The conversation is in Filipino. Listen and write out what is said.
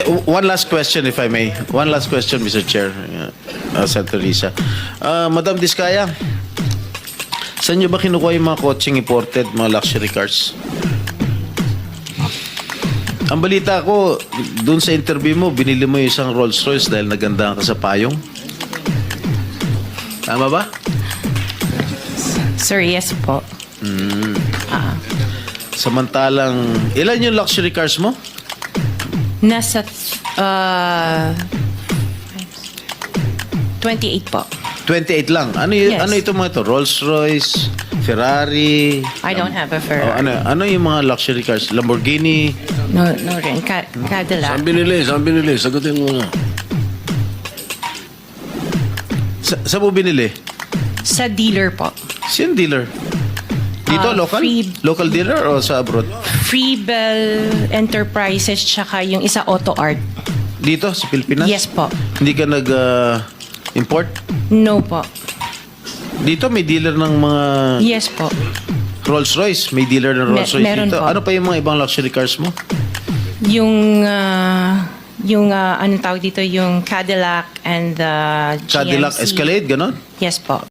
One last question, if I may. One last question, Mr. Chair, Senator Risa. Madam Diskaya, saan nyo ba kinukuha yung mga coaching imported, mga luxury cars? Ang balita ko, dun sa interview mo, binili mo yung isang Rolls Royce dahil nagandahan ka sa payong. Tama ba? Sir, yes po. Samantalang, ilan yung luxury cars mo? Nasa 28 po. 28 lang. Yes. Ano ito mga ito? Rolls Royce, Ferrari. I don't have a Ferrari. Ano yung mga luxury cars? Lamborghini. No rin. Cadillac. Saan binili? Sagutin mo na. Saan mo binili? Sa dealer po. Sino dealer? Dito, local? Local dealer o sa abroad? Freebell Enterprises tsaka yung isa Auto Art. Dito, sa Pilipinas? Yes po. Hindi ka nag-import? No po. Dito, may dealer ng mga Yes po. Rolls Royce. May dealer ng Rolls Royce meron dito. po. Ano pa yung mga ibang luxury cars mo? Yung anong tawag dito, yung Cadillac and the GMC. Cadillac Escalade, ganon? Yes po.